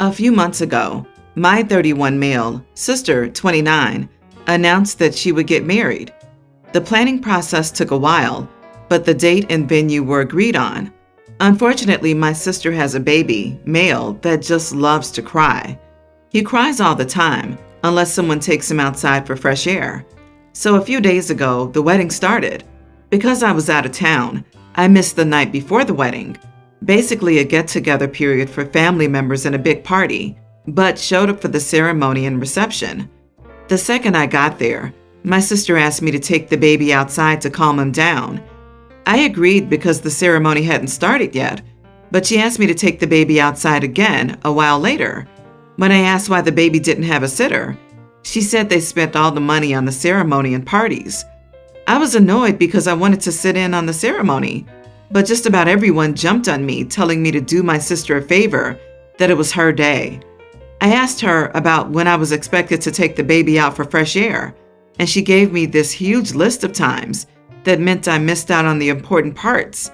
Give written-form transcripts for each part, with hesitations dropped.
A few months ago, my 31 male sister, 29, announced that she would get married. The planning process took a while, but the date and venue were agreed on. Unfortunately, my sister has a baby, male, that just loves to cry. He cries all the time, unless someone takes him outside for fresh air. So a few days ago, the wedding started. Because I was out of town, I missed the night before the wedding. Basically a get-together period for family members and a big party, but showed up for the ceremony and reception. The second I got there, my sister asked me to take the baby outside to calm him down. I agreed because the ceremony hadn't started yet, but she asked me to take the baby outside again a while later. When I asked why the baby didn't have a sitter, she said they spent all the money on the ceremony and parties. I was annoyed because I wanted to sit in on the ceremony, but just about everyone jumped on me, telling me to do my sister a favor, that it was her day. I asked her about when I was expected to take the baby out for fresh air, and she gave me this huge list of times that meant I missed out on the important parts.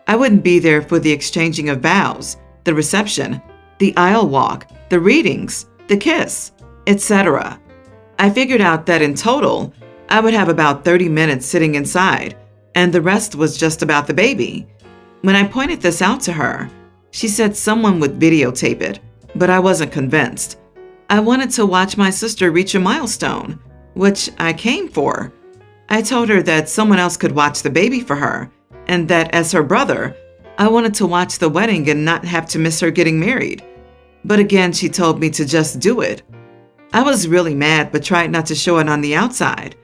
I wouldn't be there for the exchanging of vows, the reception, the aisle walk, the readings, the kiss, etc. I figured out that in total, I would have about 30 minutes sitting inside, and the rest was just about the baby. When I pointed this out to her, she said someone would videotape it, but I wasn't convinced. I wanted to watch my sister reach a milestone, which I came for. I told her that someone else could watch the baby for her, and that as her brother, I wanted to watch the wedding and not have to miss her getting married. But again, she told me to just do it. I was really mad, but tried not to show it on the outside.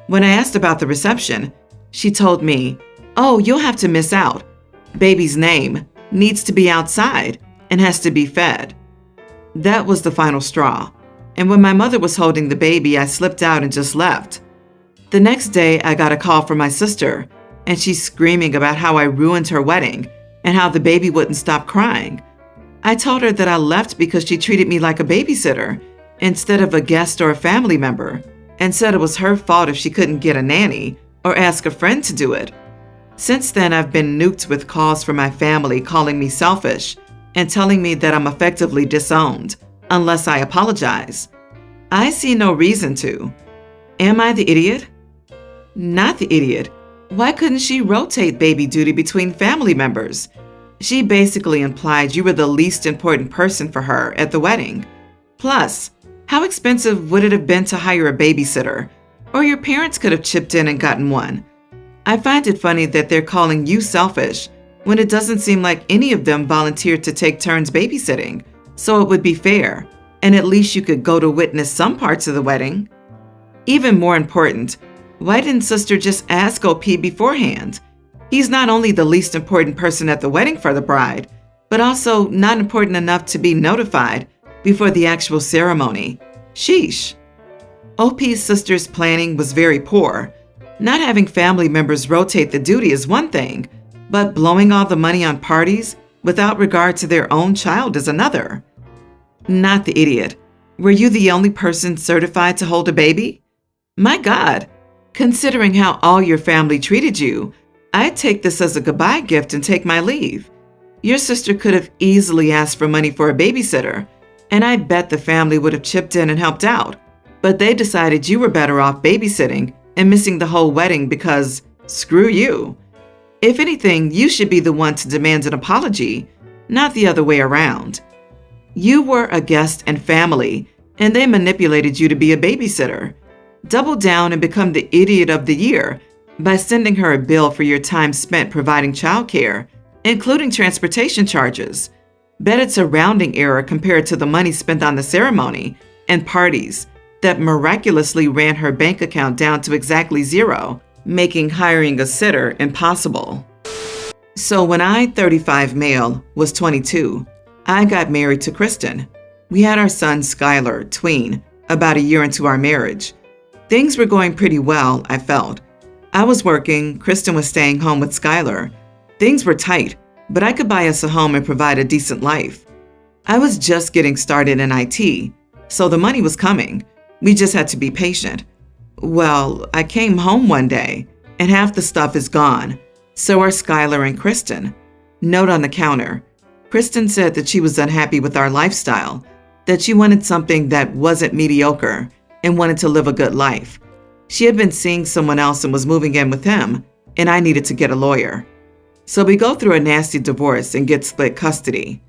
When I asked about the reception, she told me, "Oh, you'll have to miss out. Baby's name needs to be outside and has to be fed." That was the final straw. And when my mother was holding the baby, I slipped out and just left. The next day, I got a call from my sister, and she's screaming about how I ruined her wedding and how the baby wouldn't stop crying. I told her that I left because she treated me like a babysitter instead of a guest or a family member, and said it was her fault if she couldn't get a nanny or ask a friend to do it. Since then, I've been nuked with calls from my family calling me selfish and telling me that I'm effectively disowned unless I apologize. I see no reason to. Am I the idiot? Not the idiot. Why couldn't she rotate baby duty between family members? She basically implied you were the least important person for her at the wedding. Plus, how expensive would it have been to hire a babysitter? Or your parents could have chipped in and gotten one. I find it funny that they're calling you selfish when it doesn't seem like any of them volunteered to take turns babysitting, so it would be fair, and at least you could go to witness some parts of the wedding. Even more important, why didn't sister just ask OP beforehand? He's not only the least important person at the wedding for the bride, but also not important enough to be notified before the actual ceremony. Sheesh. OP's sister's planning was very poor. Not having family members rotate the duty is one thing, but blowing all the money on parties without regard to their own child is another. Not the idiot. Were you the only person certified to hold a baby? My God, considering how all your family treated you, I'd take this as a goodbye gift and take my leave. Your sister could have easily asked for money for a babysitter, and I bet the family would have chipped in and helped out. But they decided you were better off babysitting and missing the whole wedding because screw you. If anything, you should be the one to demand an apology, not the other way around. You were a guest and family, and they manipulated you to be a babysitter. Double down and become the idiot of the year by sending her a bill for your time spent providing childcare, including transportation charges. Bet it's a rounding error compared to the money spent on the ceremony and parties that miraculously ran her bank account down to exactly zero, making hiring a sitter impossible. So when I, 35 male, was 22, I got married to Kristen. We had our son Skylar, tween, about a year into our marriage. Things were going pretty well, I felt. I was working, Kristen was staying home with Skylar. Things were tight, but I could buy us a home and provide a decent life. I was just getting started in IT, so the money was coming. We just had to be patient. Well, I came home one day, and half the stuff is gone. So are Skylar and Kristen. Note on the counter. Kristen said that she was unhappy with our lifestyle, that she wanted something that wasn't mediocre and wanted to live a good life. She had been seeing someone else and was moving in with him, and I needed to get a lawyer. So we go through a nasty divorce and get split custody.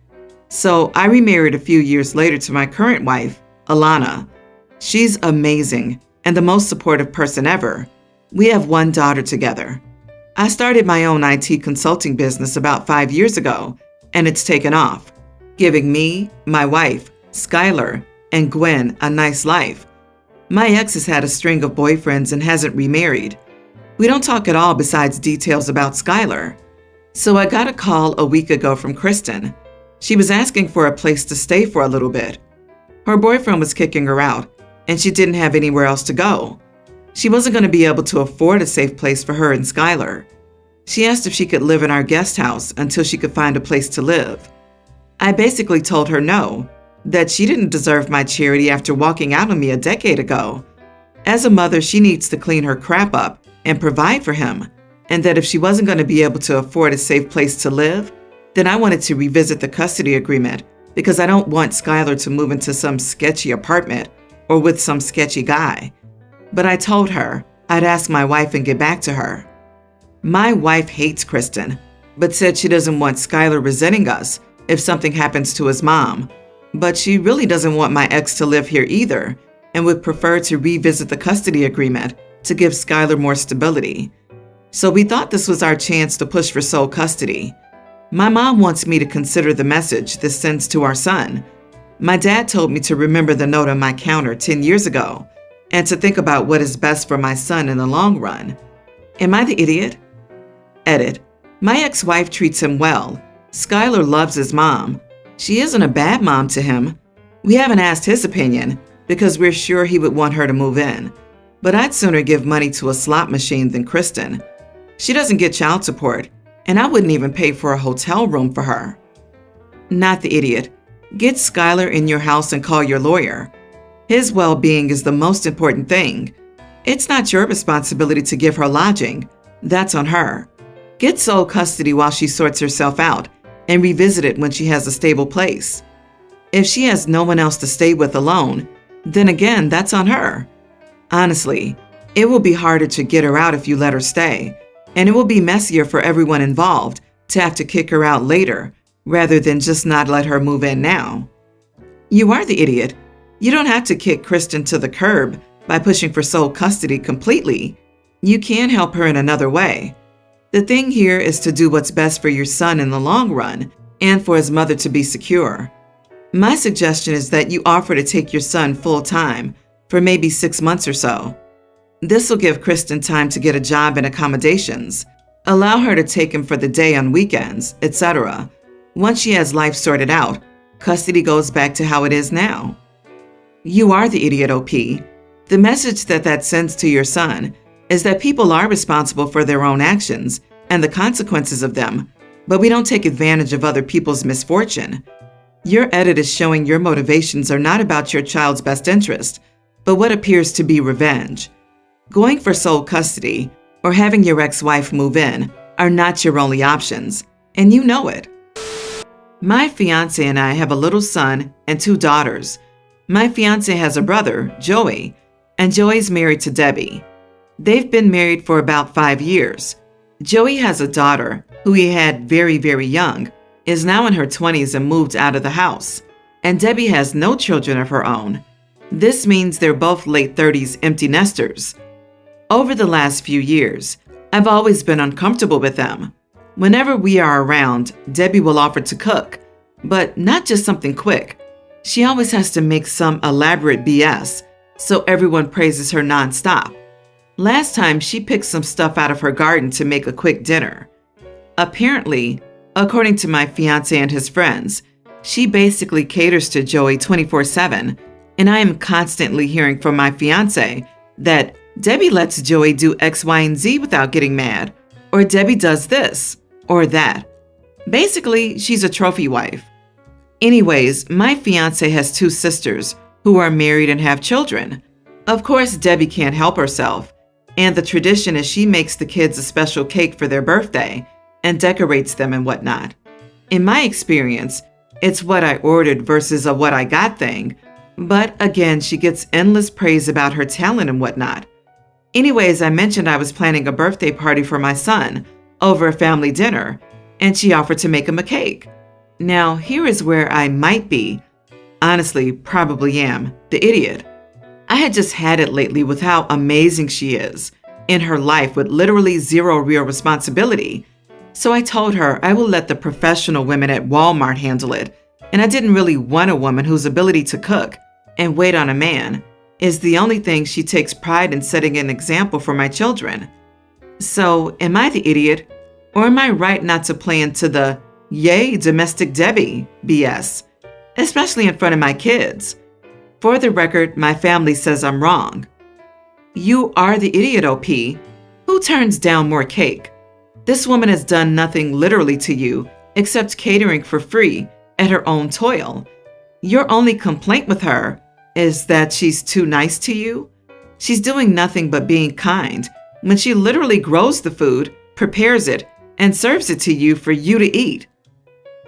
So I remarried a few years later to my current wife, Alana. She's amazing and the most supportive person ever. We have one daughter together. I started my own IT consulting business about 5 years ago, and it's taken off, giving me, my wife, Skylar, and Gwen a nice life. My ex has had a string of boyfriends and hasn't remarried. We don't talk at all besides details about Skylar. So I got a call a week ago from Kristen. She was asking for a place to stay for a little bit. Her boyfriend was kicking her out, and she didn't have anywhere else to go. She wasn't going to be able to afford a safe place for her and Skylar. She asked if she could live in our guest house until she could find a place to live. I basically told her no, that she didn't deserve my charity after walking out on me a decade ago. As a mother, she needs to clean her crap up and provide for him, and that if she wasn't going to be able to afford a safe place to live, then I wanted to revisit the custody agreement because I don't want Skylar to move into some sketchy apartment or with some sketchy guy. But I told her I'd ask my wife and get back to her. My wife hates Kristen, but said she doesn't want Skylar resenting us if something happens to his mom. But she really doesn't want my ex to live here either and would prefer to revisit the custody agreement to give Skylar more stability. So we thought this was our chance to push for sole custody. My mom wants me to consider the message this sends to our son. My dad told me to remember the note on my counter 10 years ago and to think about what is best for my son in the long run. Am I the idiot? Edit. My ex-wife treats him well. Skylar loves his mom. She isn't a bad mom to him. We haven't asked his opinion because we're sure he would want her to move in. But I'd sooner give money to a slot machine than Kristen. She doesn't get child support, and I wouldn't even pay for a hotel room for her. Not the idiot. Get Skylar in your house and call your lawyer. His well-being is the most important thing. It's not your responsibility to give her lodging. That's on her. Get sole custody while she sorts herself out and revisit it when she has a stable place. If she has no one else to stay with alone, then again, that's on her. Honestly, it will be harder to get her out if you let her stay, and it will be messier for everyone involved to have to kick her out later rather than just not let her move in now. You are the idiot. You don't have to kick Kristen to the curb by pushing for sole custody completely. You can help her in another way. The thing here is to do what's best for your son in the long run and for his mother to be secure. My suggestion is that you offer to take your son full-time for maybe 6 months or so. This will give Kristen time to get a job and accommodations, allow her to take him for the day on weekends, etc. Once she has life sorted out, custody goes back to how it is now. You are the idiot, OP. The message that sends to your son is that people are responsible for their own actions and the consequences of them, but we don't take advantage of other people's misfortune. Your edit is showing your motivations are not about your child's best interest, but what appears to be revenge. Going for sole custody or having your ex-wife move in are not your only options, and you know it. My fiance and I have a little son and 2 daughters. My fiance has a brother, Joey, and Joey's married to Debbie. They've been married for about 5 years. Joey has a daughter who he had very, very young, is now in her 20s and moved out of the house. And Debbie has no children of her own. This means they're both late 30s empty nesters. Over the last few years, I've always been uncomfortable with them. Whenever we are around, Debbie will offer to cook, but not just something quick. She always has to make some elaborate BS, so everyone praises her nonstop. Last time, she picked some stuff out of her garden to make a quick dinner. Apparently, according to my fiance and his friends, she basically caters to Joey 24/7, and I am constantly hearing from my fiance that Debbie lets Joey do X, Y, and Z without getting mad, or Debbie does this or that. Basically, she's a trophy wife. Anyways, my fiance has 2 sisters who are married and have children. Of course, Debbie can't help herself, and the tradition is she makes the kids a special cake for their birthday and decorates them and whatnot. In my experience, it's what I ordered versus a what I got thing. But again, she gets endless praise about her talent and whatnot. Anyways, I mentioned I was planning a birthday party for my son over a family dinner, and she offered to make him a cake. Now, here is where I might be, honestly, probably am, the idiot. I had just had it lately with how amazing she is in her life with literally zero real responsibility. So I told her I will let the professional women at Walmart handle it, and I didn't really want a woman whose ability to cook and wait on a man is the only thing she takes pride in setting an example for my children. So, am I the idiot? Or am I right not to play into the, yay, domestic Debbie BS, especially in front of my kids? For the record, my family says I'm wrong. You are the idiot, OP. Who turns down more cake? This woman has done nothing literally to you except catering for free at her own toil. Your only complaint with her is that she's too nice to you. She's doing nothing but being kind when she literally grows the food, prepares it, and serves it to you for you to eat.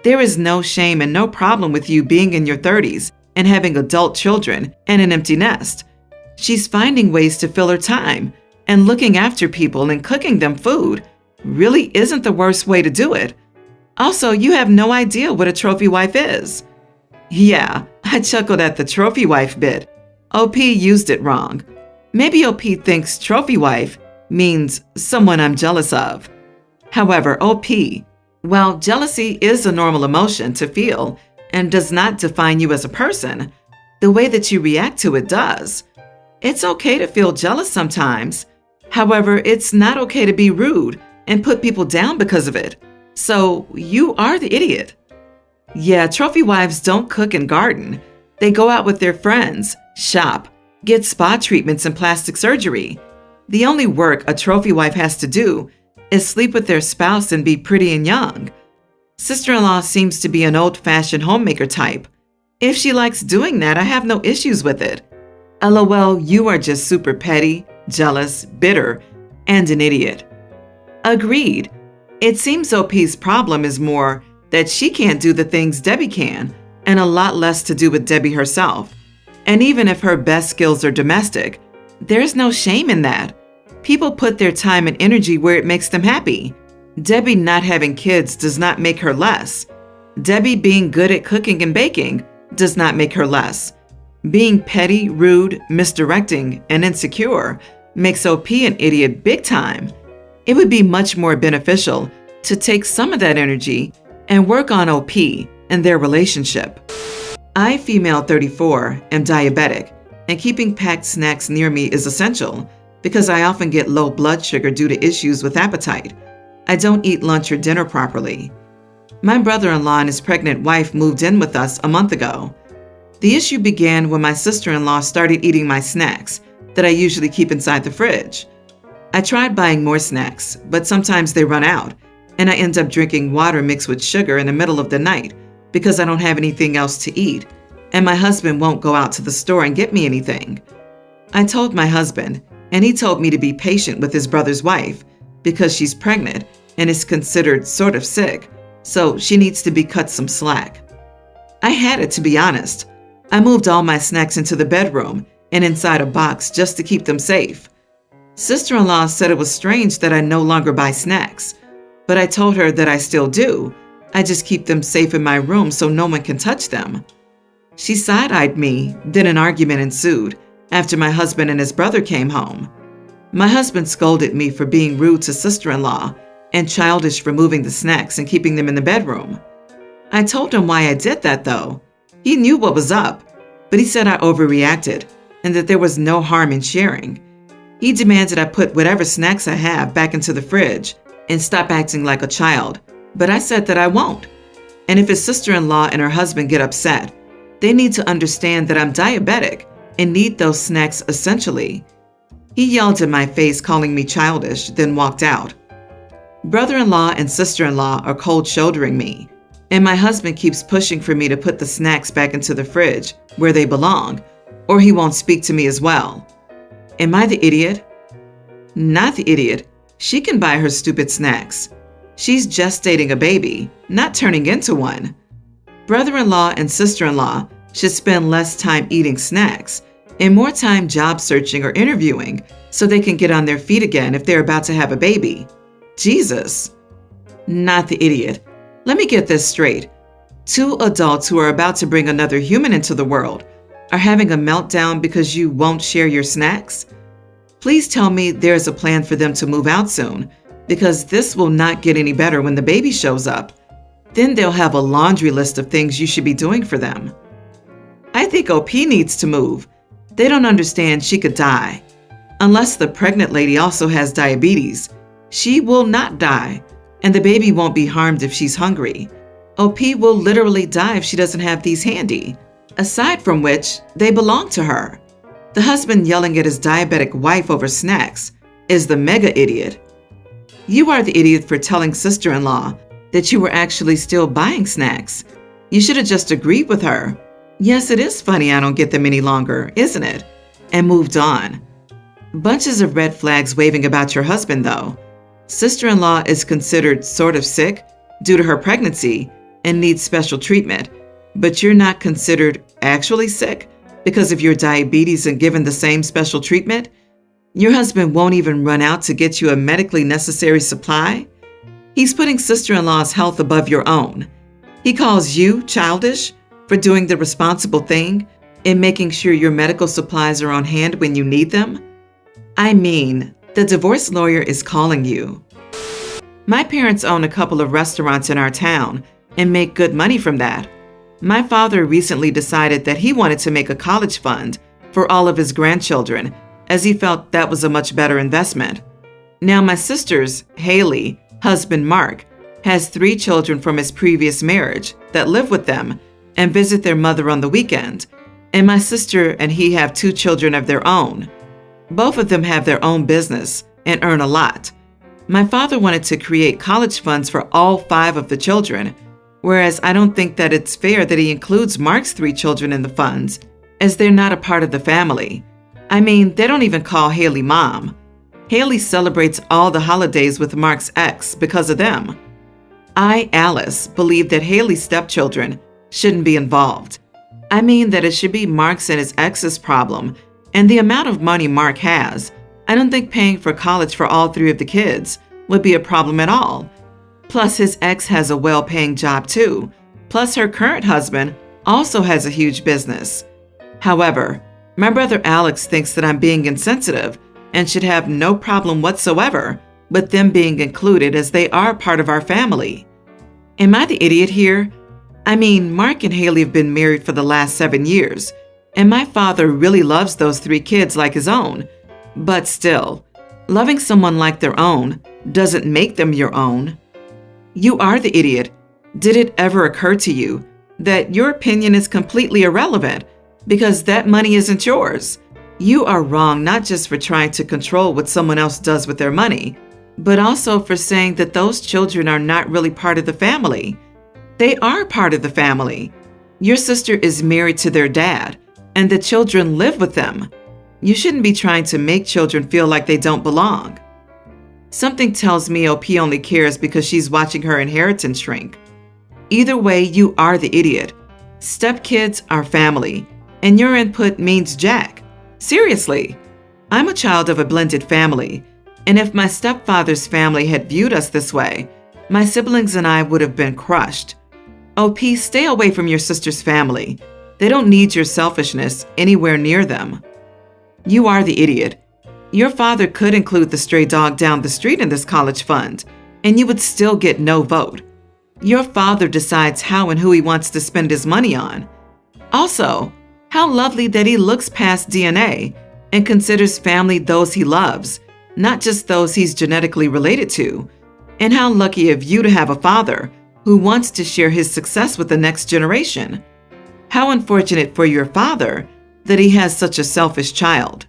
There is no shame and no problem with you being in your 30s and having adult children and an empty nest. She's finding ways to fill her time, and looking after people and cooking them food really isn't the worst way to do it. Also, you have no idea what a trophy wife is. Yeah, I chuckled at the trophy wife bit. OP used it wrong. Maybe OP thinks trophy wife means someone I'm jealous of. However, OP, while jealousy is a normal emotion to feel and does not define you as a person, the way that you react to it does. It's okay to feel jealous sometimes. However, it's not okay to be rude and put people down because of it. So you are the idiot. Yeah, trophy wives don't cook and garden. They go out with their friends, shop, get spa treatments and plastic surgery. The only work a trophy wife has to do is sleep with their spouse and be pretty and young. Sister-in-law seems to be an old-fashioned homemaker type. If she likes doing that, I have no issues with it. LOL, you are just super petty, jealous, bitter, and an idiot. Agreed. It seems OP's problem is more that she can't do the things Debbie can, and a lot less to do with Debbie herself. And even if her best skills are domestic, there's no shame in that. People put their time and energy where it makes them happy. Debbie not having kids does not make her less. Debbie being good at cooking and baking does not make her less. Being petty, rude, misdirecting, and insecure makes OP an idiot big time. It would be much more beneficial to take some of that energy and work on OP and their relationship. I, female 34, am diabetic, and keeping packed snacks near me is essential because I often get low blood sugar due to issues with appetite. I don't eat lunch or dinner properly. My brother-in-law and his pregnant wife moved in with us a month ago. The issue began when my sister-in-law started eating my snacks that I usually keep inside the fridge. I tried buying more snacks, but sometimes they run out, and I end up drinking water mixed with sugar in the middle of the night because I don't have anything else to eat, and my husband won't go out to the store and get me anything. I told my husband, and he told me to be patient with his brother's wife because she's pregnant and is considered sort of sick, so she needs to be cut some slack. I had it, to be honest. I moved all my snacks into the bedroom and inside a box just to keep them safe. Sister-in-law said it was strange that I no longer buy snacks, but I told her that I still do. I just keep them safe in my room so no one can touch them. She side-eyed me, then an argument ensued after my husband and his brother came home. My husband scolded me for being rude to sister-in-law and childish for moving the snacks and keeping them in the bedroom. I told him why I did that though. He knew what was up, but he said I overreacted and that there was no harm in sharing. He demanded I put whatever snacks I have back into the fridge and stop acting like a child, but I said that I won't. And if his sister-in-law and her husband get upset, they need to understand that I'm diabetic and need those snacks essentially. He yelled in my face, calling me childish, then walked out. Brother-in-law and sister-in-law are cold-shouldering me, and my husband keeps pushing for me to put the snacks back into the fridge where they belong, or he won't speak to me as well. Am I the idiot? Not the idiot. She can buy her stupid snacks. She's gestating a baby, not turning into one. Brother-in-law and sister-in-law should spend less time eating snacks and more time job searching or interviewing so they can get on their feet again if they're about to have a baby. Jesus. Not the idiot. Let me get this straight. Two adults who are about to bring another human into the world are having a meltdown because you won't share your snacks? Please tell me there's a plan for them to move out soon, because this will not get any better when the baby shows up. Then they'll have a laundry list of things you should be doing for them. I think OP needs to move. They don't understand she could die. Unless the pregnant lady also has diabetes, she will not die, and the baby won't be harmed if she's hungry. OP will literally die if she doesn't have these handy. Aside from which, they belong to her. The husband yelling at his diabetic wife over snacks is the mega idiot. You are the idiot for telling sister-in-law that you were actually still buying snacks. You should have just agreed with her. Yes, it is funny I don't get them any longer, isn't it? And moved on. Bunches of red flags waving about your husband, though. Sister-in-law is considered sort of sick due to her pregnancy and needs special treatment, but you're not considered actually sick because of your diabetes and given the same special treatment? Your husband won't even run out to get you a medically necessary supply? He's putting sister-in-law's health above your own. He calls you childish for doing the responsible thing and making sure your medical supplies are on hand when you need them? I mean, the divorce lawyer is calling you. My parents own a couple of restaurants in our town and make good money from that. My father recently decided that he wanted to make a college fund for all of his grandchildren, as he felt that was a much better investment. Now my sister's, Haley, husband Mark, has 3 children from his previous marriage that live with them and visit their mother on the weekend, and my sister and he have 2 children of their own. Both of them have their own business and earn a lot. My father wanted to create college funds for all 5 of the children, whereas I don't think that it's fair that he includes Mark's 3 children in the funds, as they're not a part of the family. I mean, they don't even call Haley mom. Haley celebrates all the holidays with Mark's ex because of them. I, Alice, believe that Haley's stepchildren shouldn't be involved. I mean that it should be Mark's and his ex's problem, and the amount of money Mark has, I don't think paying for college for all 3 of the kids would be a problem at all. Plus, his ex has a well-paying job too. Plus, her current husband also has a huge business. However, my brother Alex thinks that I'm being insensitive and should have no problem whatsoever with them being included as they are part of our family. Am I the idiot here? I mean, Mark and Haley have been married for the last 7 years, and my father really loves those 3 kids like his own. But still, loving someone like their own doesn't make them your own. You are the idiot. Did it ever occur to you that your opinion is completely irrelevant because that money isn't yours? You are wrong not just for trying to control what someone else does with their money, but also for saying that those children are not really part of the family. They are part of the family. Your sister is married to their dad, and the children live with them. You shouldn't be trying to make children feel like they don't belong. Something tells me OP only cares because she's watching her inheritance shrink. Either way, you are the idiot. Stepkids are family, and your input means jack. Seriously, I'm a child of a blended family, and if my stepfather's family had viewed us this way, my siblings and I would have been crushed. OP, stay away from your sister's family. They don't need your selfishness anywhere near them. You are the idiot. Your father could include the stray dog down the street in this college fund, and you would still get no vote. Your father decides how and who he wants to spend his money on. Also, how lovely that he looks past DNA and considers family those he loves, not just those he's genetically related to. And how lucky of you to have a father who wants to share his success with the next generation. How unfortunate for your father that he has such a selfish child.